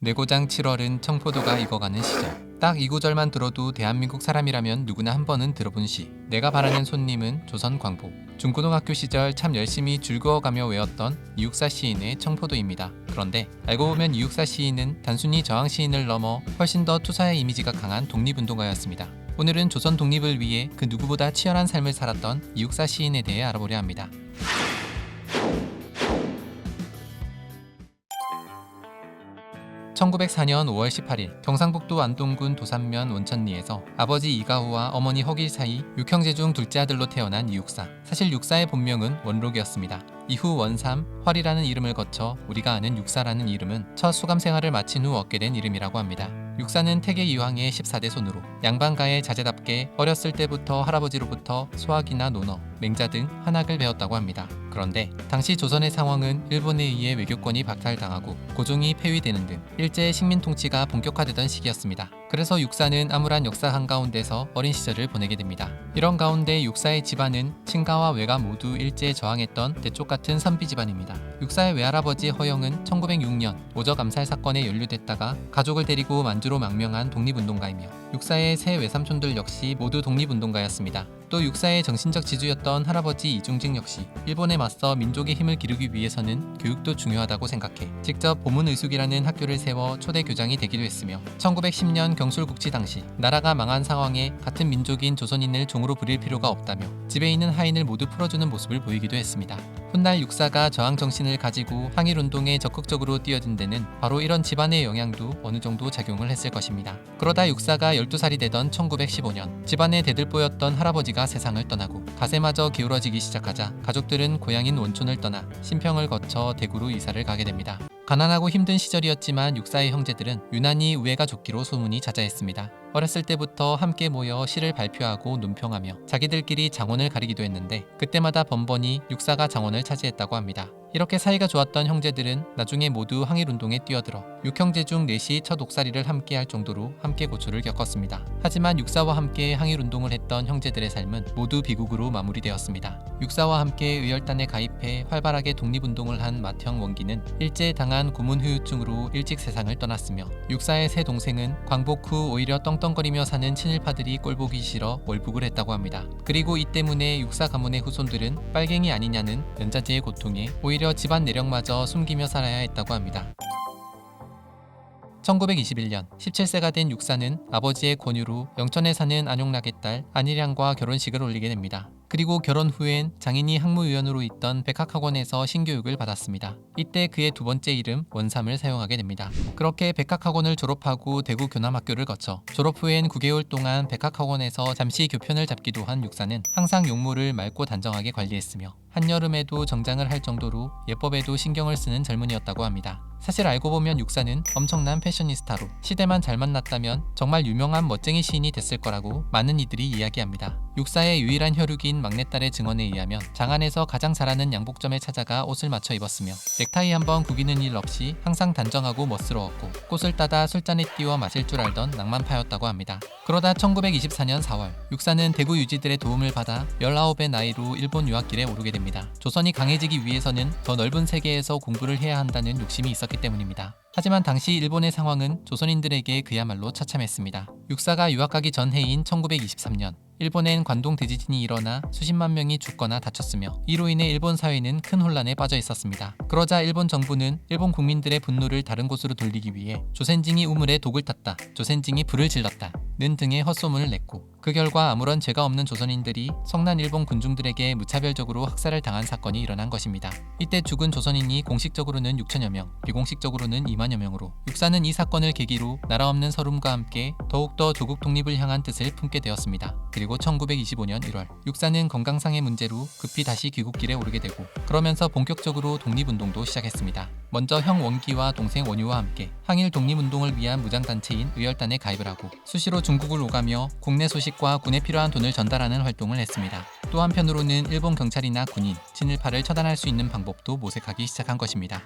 내고장 7월은 청포도가 익어가는 시절. 딱 이 구절만 들어도 대한민국 사람이라면 누구나 한 번은 들어본 시. 내가 바라는 손님은 조선 광복. 중고등학교 시절 참 열심히 즐거워가며 외웠던 이육사 시인의 청포도입니다. 그런데 알고 보면 이육사 시인은 단순히 저항 시인을 넘어 훨씬 더 투사의 이미지가 강한 독립운동가였습니다. 오늘은 조선 독립을 위해 그 누구보다 치열한 삶을 살았던 이육사 시인에 대해 알아보려 합니다. 1904년 5월 18일 경상북도 안동군 도산면 원천리에서 아버지 이가호와 어머니 허길 사이 6형제 중 둘째 아들로 태어난 이육사. 사실 육사의 본명은 원록이었습니다. 이후 원삼, 활이라는 이름을 거쳐 우리가 아는 육사라는 이름은 첫 수감 생활을 마친 후 얻게 된 이름이라고 합니다. 육사는 태계 이황의 14대 손으로 양반가의 자제답게 어렸을 때부터 할아버지로부터 소학이나 논어, 맹자 등 한학을 배웠다고 합니다. 그런데 당시 조선의 상황은 일본에 의해 외교권이 박탈당하고 고종이 폐위되는 등 일제의 식민 통치가 본격화되던 시기였습니다. 그래서 육사는 암울한 역사 한가운데서 어린 시절을 보내게 됩니다. 이런 가운데 육사의 집안은 친가와 외가 모두 일제에 저항했던 대쪽 같은 선비 집안입니다. 육사의 외할아버지 허영은 1906년 오적 암살 사건에 연루됐다가 가족을 데리고 만주로 망명한 독립운동가이며 육사의 세 외삼촌들 역시 모두 독립운동가였습니다. 또 육사의 정신적 지주였던 할아버지 이중직 역시 일본에 맞서 민족의 힘을 기르기 위해서는 교육도 중요하다고 생각해 직접 보문의숙이라는 학교를 세워 초대 교장이 되기도 했으며 1910년 경술국치 당시 나라가 망한 상황에 같은 민족인 조선인을 종으로 부릴 필요가 없다며 집에 있는 하인을 모두 풀어주는 모습을 보이기도 했습니다. 훗날 육사가 저항 정신을 가지고 항일운동에 적극적으로 뛰어든 데는 바로 이런 집안의 영향도 어느 정도 작용을 했을 것입니다. 그러다 육사가 12살이 되던 1915년 집안의 대들보였던 할아버지가 세상을 떠나고 가세마저 기울어지기 시작하자 가족들은 고향인 원촌을 떠나 신평을 거쳐 대구로 이사를 가게 됩니다. 가난하고 힘든 시절이었지만 육사의 형제들은 유난히 우애가 좋기로 소문이 자자했습니다. 어렸을 때부터 함께 모여 시를 발표하고 논평하며 자기들끼리 장원을 가리기도 했는데 그때마다 번번이 육사가 장원을 차지했다고 합니다. 이렇게 사이가 좋았던 형제들은 나중에 모두 항일운동에 뛰어들어 6형제 중 넷이 첫 옥살이를 함께 할 정도로 함께 고초를 겪었습니다. 하지만 육사와 함께 항일운동을 했던 형제들의 삶은 모두 비극으로 마무리되었습니다. 육사와 함께 의열단에 가입해 활발하게 독립운동을 한 맏형 원기는 일제에 당한 고문 후유증으로 일찍 세상을 떠났으며 육사의 세 동생은 광복 후 오히려 떵떵거리며 사는 친일파들이 꼴보기 싫어 월북을 했다고 합니다. 그리고 이 때문에 육사 가문의 후손들은 빨갱이 아니냐는 연좌제의 고통에 오히려 집안 내력마저 숨기며 살아야 했다고 합니다. 1921년 17세가 된 육사는 아버지의 권유로 영천에 사는 안용락의 딸 안일양과 결혼식을 올리게 됩니다. 그리고 결혼 후엔 장인이 학무위원으로 있던 백학학원에서 신교육을 받았습니다. 이때 그의 두 번째 이름 원삼을 사용하게 됩니다. 그렇게 백학학원을 졸업하고 대구 교남학교를 거쳐 졸업 후엔 9개월 동안 백학학원에서 잠시 교편을 잡기도 한 육사는 항상 용모를 맑고 단정하게 관리했으며 한여름에도 정장을 할 정도로 예법에도 신경을 쓰는 젊은이였다고 합니다. 사실 알고 보면 육사는 엄청난 패셔니스타로 시대만 잘 만났다면 정말 유명한 멋쟁이 시인이 됐을 거라고 많은 이들이 이야기합니다. 육사의 유일한 혈육인 막내딸의 증언에 의하면 장안에서 가장 잘하는 양복점에 찾아가 옷을 맞춰 입었으며 넥타이 한번 구기는 일 없이 항상 단정하고 멋스러웠고 꽃을 따다 술잔에 띄워 마실 줄 알던 낭만파였다고 합니다. 그러다 1924년 4월 육사는 대구 유지들의 도움을 받아 19의 나이로 일본 유학길에 오르게 됩니다. 조선이 강해지기 위해서는 더 넓은 세계에서 공부를 해야 한다는 욕심이 있었기 때문입니다. 하지만 당시 일본의 상황은 조선인들에게 그야말로 처참했습니다. 육사가 유학 가기 전 해인 1923년 일본엔 관동 대지진이 일어나 수십만 명이 죽거나 다쳤으며 이로 인해 일본 사회는 큰 혼란에 빠져 있었습니다. 그러자 일본 정부는 일본 국민들의 분노를 다른 곳으로 돌리기 위해 조센징이 우물에 독을 탔다, 조센징이 불을 질렀다 는 등의 헛소문을 냈고 그 결과 아무런 죄가 없는 조선인들이 성난 일본 군중들에게 무차별적으로 학살을 당한 사건이 일어난 것입니다. 이때 죽은 조선인이 공식적으로는 6천여 명, 비공식적으로는 2만여 명으로 육사는 이 사건을 계기로 나라 없는 서름과 함께 더욱더 조국 독립을 향한 뜻을 품게 되었습니다. 그리고 1925년 1월 육사는 건강상의 문제로 급히 다시 귀국길에 오르게 되고 그러면서 본격적으로 독립운동도 시작했습니다. 먼저 형 원기와 동생 원유와 함께 항일 독립운동을 위한 무장단체인 의열단에 가입을 하고 수시로 중국을 오가며 국내 소식과 군에 필요한 돈을 전달하는 활동을 했습니다. 또 한편으로는 일본 경찰이나 군인, 친일파를 처단할 수 있는 방법도 모색하기 시작한 것입니다.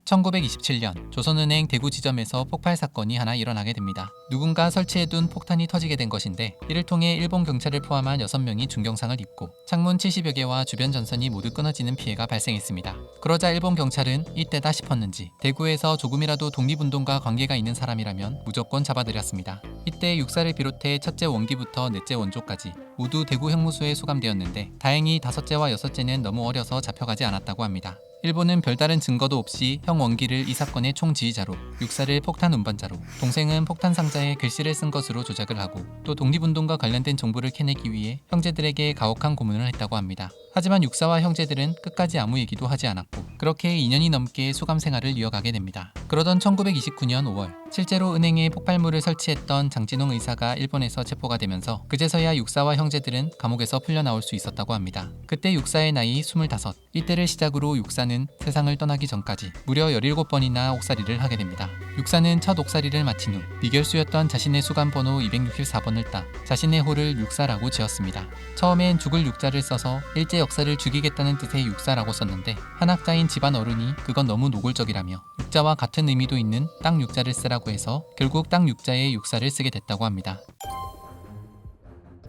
1927년 조선은행 대구 지점에서 폭발 사건이 하나 일어나게 됩니다. 누군가 설치해둔 폭탄이 터지게 된 것인데 이를 통해 일본 경찰을 포함한 6명이 중경상을 입고 창문 70여 개와 주변 전선이 모두 끊어지는 피해가 발생했습니다. 그러자 일본 경찰은 이때다 싶었는지 대구에서 조금이라도 독립운동과 관계가 있는 사람이라면 무조건 잡아들였습니다. 이때 육사를 비롯해 첫째 원기부터 넷째 원조까지 모두 대구 형무소에 수감되었는데 다행히 다섯째와 여섯째는 너무 어려서 잡혀가지 않았다고 합니다. 일본은 별다른 증거도 없이 형 원기를 이 사건의 총지휘자로, 육사를 폭탄 운반자로, 동생은 폭탄 상자에 글씨를 쓴 것으로 조작을 하고 또 독립운동과 관련된 정보를 캐내기 위해 형제들에게 가혹한 고문을 했다고 합니다. 하지만 육사와 형제들은 끝까지 아무 얘기도 하지 않았고 그렇게 2년이 넘게 수감 생활을 이어가게 됩니다. 그러던 1929년 5월 실제로 은행에 폭발물을 설치했던 장진홍 의사가 일본에서 체포가 되면서 그제서야 육사와 형제들은 감옥에서 풀려나올 수 있었다고 합니다. 그때 육사의 나이 25, 이때를 시작으로 육사는 세상을 떠나기 전까지 무려 17번이나 옥살이를 하게 됩니다. 육사는 첫 옥살이를 마친 후 미결수였던 자신의 수감 번호 264번을 따 자신의 호를 육사라고 지었습니다. 처음엔 죽을 육자를 써서 일제 역사를 죽이겠다는 뜻의 육사라고 썼는데 한학자인 집안 어른이 그건 너무 노골적이라며 육자와 같은 의미도 있는 땅 육자를 쓰라고 해서 결국 땅 육자에 육사를 쓰게 됐다고 합니다.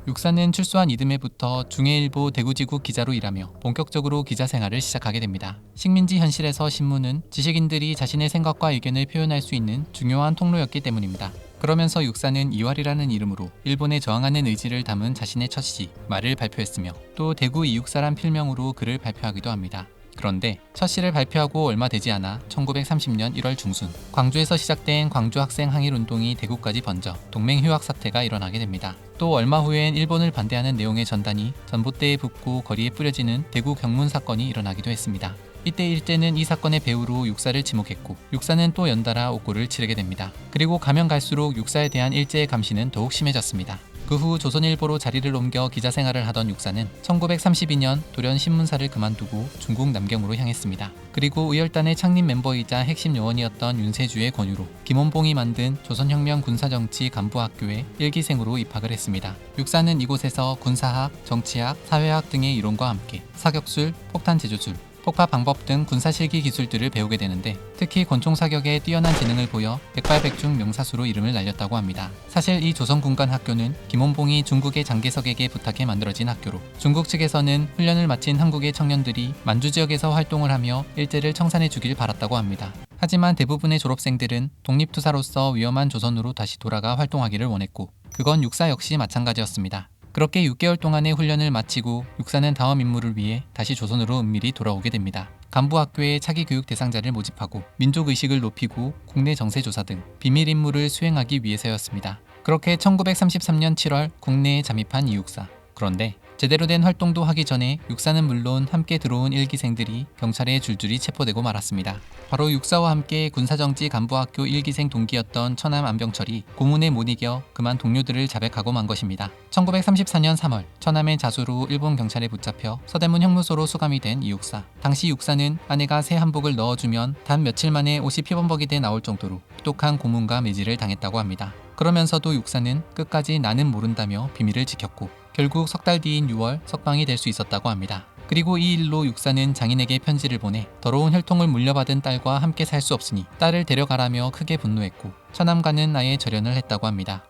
육사는 출소한 이듬해부터 중해일보 대구지구 기자로 일하며 본격적으로 기자 생활을 시작하게 됩니다. 식민지 현실에서 신문은 지식인들이 자신의 생각과 의견을 표현할 수 있는 중요한 통로였기 때문입니다. 그러면서 육사는 이활이라는 이름으로 일본에 저항하는 의지를 담은 자신의 첫 시, 말을 발표했으며 또 대구 이육사란 필명으로 글을 발표하기도 합니다. 그런데 첫 시를 발표하고 얼마 되지 않아 1930년 1월 중순 광주에서 시작된 광주 학생 항일 운동이 대구까지 번져 동맹 휴학 사태가 일어나게 됩니다. 또 얼마 후엔 일본을 반대하는 내용의 전단이 전봇대에 붙고 거리에 뿌려지는 대구 경문 사건이 일어나기도 했습니다. 이때 일제는 이 사건의 배후로 육사를 지목했고 육사는 또 연달아 옥고를 치르게 됩니다. 그리고 가면 갈수록 육사에 대한 일제의 감시는 더욱 심해졌습니다. 그 후 조선일보로 자리를 옮겨 기자 생활을 하던 육사는 1932년 돌연 신문사를 그만두고 중국 남경으로 향했습니다. 그리고 의열단의 창립 멤버이자 핵심 요원이었던 윤세주의 권유로 김원봉이 만든 조선혁명 군사정치 간부학교에 일기생으로 입학을 했습니다. 육사는 이곳에서 군사학, 정치학, 사회학 등의 이론과 함께 사격술, 폭탄 제조술, 폭파 방법 등 군사실기 기술들을 배우게 되는데 특히 권총 사격에 뛰어난 재능을 보여 백발백중 명사수로 이름을 날렸다고 합니다. 사실 이 조선군관학교는 김원봉이 중국의 장개석에게 부탁해 만들어진 학교로 중국 측에서는 훈련을 마친 한국의 청년들이 만주 지역에서 활동을 하며 일제를 청산해 주길 바랐다고 합니다. 하지만 대부분의 졸업생들은 독립투사로서 위험한 조선으로 다시 돌아가 활동하기를 원했고 그건 육사 역시 마찬가지였습니다. 그렇게 6개월 동안의 훈련을 마치고 육사는 다음 임무를 위해 다시 조선으로 은밀히 돌아오게 됩니다. 간부학교에 차기 교육 대상자를 모집하고 민족의식을 높이고 국내 정세조사 등 비밀 임무를 수행하기 위해서였습니다. 그렇게 1933년 7월 국내에 잠입한 이육사. 그런데 제대로 된 활동도 하기 전에 육사는 물론 함께 들어온 일기생들이 경찰에 줄줄이 체포되고 말았습니다. 바로 육사와 함께 군사정치 간부학교 일기생 동기였던 처남 안병철이 고문에 못 이겨 그만 동료들을 자백하고 만 것입니다. 1934년 3월 처남의 자수로 일본 경찰에 붙잡혀 서대문 형무소로 수감이 된 이육사. 당시 육사는 아내가 새 한복을 넣어주면 단 며칠 만에 옷이 피범벅이 돼 나올 정도로 혹독한 고문과 매질을 당했다고 합니다. 그러면서도 육사는 끝까지 나는 모른다며 비밀을 지켰고 결국 석 달 뒤인 6월 석방이 될 수 있었다고 합니다. 그리고 이 일로 육사는 장인에게 편지를 보내 더러운 혈통을 물려받은 딸과 함께 살 수 없으니 딸을 데려가라며 크게 분노했고 처남과는 아예 절연을 했다고 합니다.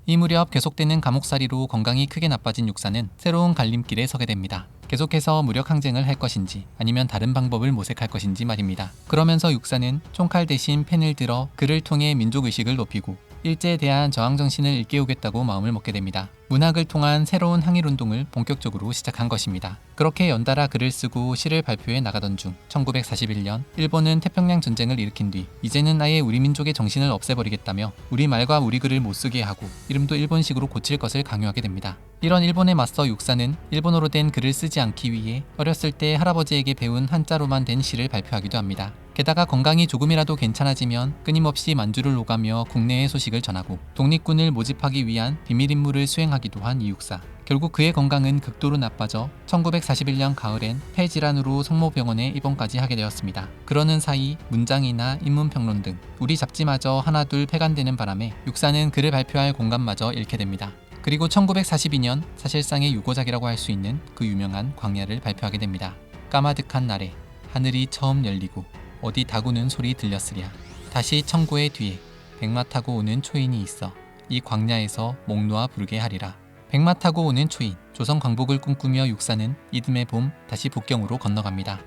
이 무렵 계속되는 감옥살이로 건강이 크게 나빠진 육사는 새로운 갈림길에 서게 됩니다. 계속해서 무력 항쟁을 할 것인지 아니면 다른 방법을 모색할 것인지 말입니다. 그러면서 육사는 총칼 대신 펜을 들어 글을 통해 민족의식을 높이고 일제에 대한 저항정신을 일깨우겠다고 마음을 먹게 됩니다. 문학을 통한 새로운 항일운동을 본격적으로 시작한 것입니다. 그렇게 연달아 글을 쓰고 시를 발표해 나가던 중 1941년 일본은 태평양 전쟁을 일으킨 뒤 이제는 아예 우리 민족의 정신을 없애버리겠다며 우리말과 우리 글을 못쓰게 하고 이름도 일본식으로 고칠 것을 강요하게 됩니다. 이런 일본에 맞서 육사는 일본어로 된 글을 쓰지 않기 위해 어렸을 때 할아버지에게 배운 한자로만 된 시를 발표하기도 합니다. 게다가 건강이 조금이라도 괜찮아지면 끊임없이 만주를 오가며 국내의 소식을 전하고 독립군을 모집하기 위한 비밀 임무를 수행하기도 한 이육사. 결국 그의 건강은 극도로 나빠져 1941년 가을엔 폐질환으로 성모병원에 입원까지 하게 되었습니다. 그러는 사이 문장이나 인문평론 등 우리 잡지마저 하나둘 폐간되는 바람에 육사는 글을 발표할 공간마저 잃게 됩니다. 그리고 1942년 사실상의 유고작이라고 할 수 있는 그 유명한 광야를 발표하게 됩니다. 까마득한 날에 하늘이 처음 열리고 어디 다구는 소리 들렸으랴. 다시 청고의 뒤에 백마 타고 오는 초인이 있어 이 광야에서 목 놓아 부르게 하리라. 백마 타고 오는 초인, 조선 광복을 꿈꾸며 육사는 이듬해 봄 다시 북경으로 건너갑니다.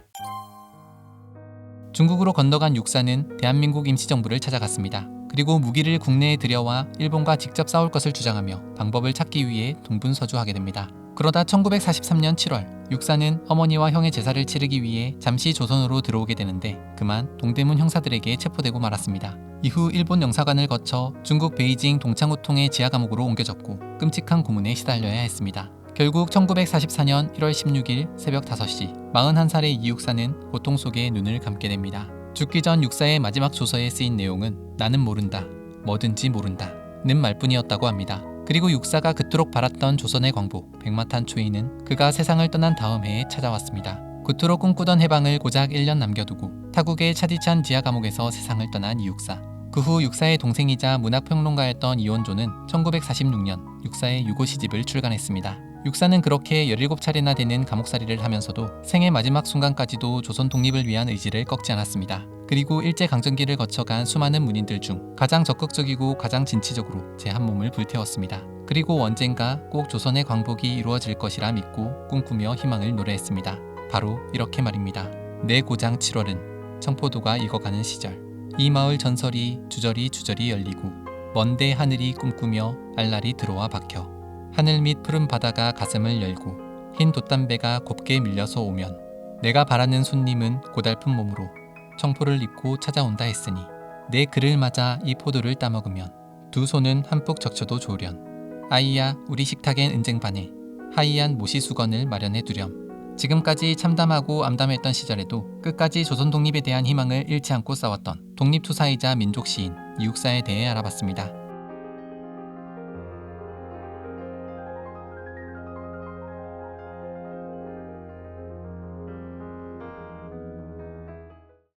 중국으로 건너간 육사는 대한민국 임시정부를 찾아갔습니다. 그리고 무기를 국내에 들여와 일본과 직접 싸울 것을 주장하며 방법을 찾기 위해 동분서주하게 됩니다. 그러다 1943년 7월 육사는 어머니와 형의 제사를 치르기 위해 잠시 조선으로 들어오게 되는데 그만 동대문 형사들에게 체포되고 말았습니다. 이후 일본 영사관을 거쳐 중국 베이징 동창후통의 지하감옥으로 옮겨졌고 끔찍한 고문에 시달려야 했습니다. 결국 1944년 1월 16일 새벽 5시 41살의 이육사는 고통 속에 눈을 감게 됩니다. 죽기 전 육사의 마지막 조서에 쓰인 내용은 나는 모른다, 뭐든지 모른다 는 말뿐이었다고 합니다. 그리고 육사가 그토록 바랐던 조선의 광복, 백마탄 초인은 그가 세상을 떠난 다음 해에 찾아왔습니다. 그토록 꿈꾸던 해방을 고작 1년 남겨두고 타국의 차디찬 지하 감옥에서 세상을 떠난 이육사. 그 후 육사의 동생이자 문학평론가였던 이원조는 1946년 육사의 유고 시집을 출간했습니다. 육사는 그렇게 17차례나 되는 감옥살이를 하면서도 생의 마지막 순간까지도 조선 독립을 위한 의지를 꺾지 않았습니다. 그리고 일제강점기를 거쳐간 수많은 문인들 중 가장 적극적이고 가장 진취적으로 제 한 몸을 불태웠습니다. 그리고 언젠가 꼭 조선의 광복이 이루어질 것이라 믿고 꿈꾸며 희망을 노래했습니다. 바로 이렇게 말입니다. 내 고장 7월은 청포도가 익어가는 시절 이 마을 전설이 주저리 열리고 먼데 하늘이 꿈꾸며 알날이 들어와 박혀 하늘 밑 푸른 바다가 가슴을 열고 흰 돛담배가 곱게 밀려서 오면 내가 바라는 손님은 고달픈 몸으로 청포를 입고 찾아온다 했으니 내 글을 맞아 이 포도를 따먹으면 두 손은 한뿍 적셔도 좋으련 아이야 우리 식탁엔 은쟁반에 하이한 모시수건을 마련해 두렴. 지금까지 참담하고 암담했던 시절에도 끝까지 조선 독립에 대한 희망을 잃지 않고 싸웠던 독립투사이자 민족시인 이육사에 대해 알아봤습니다.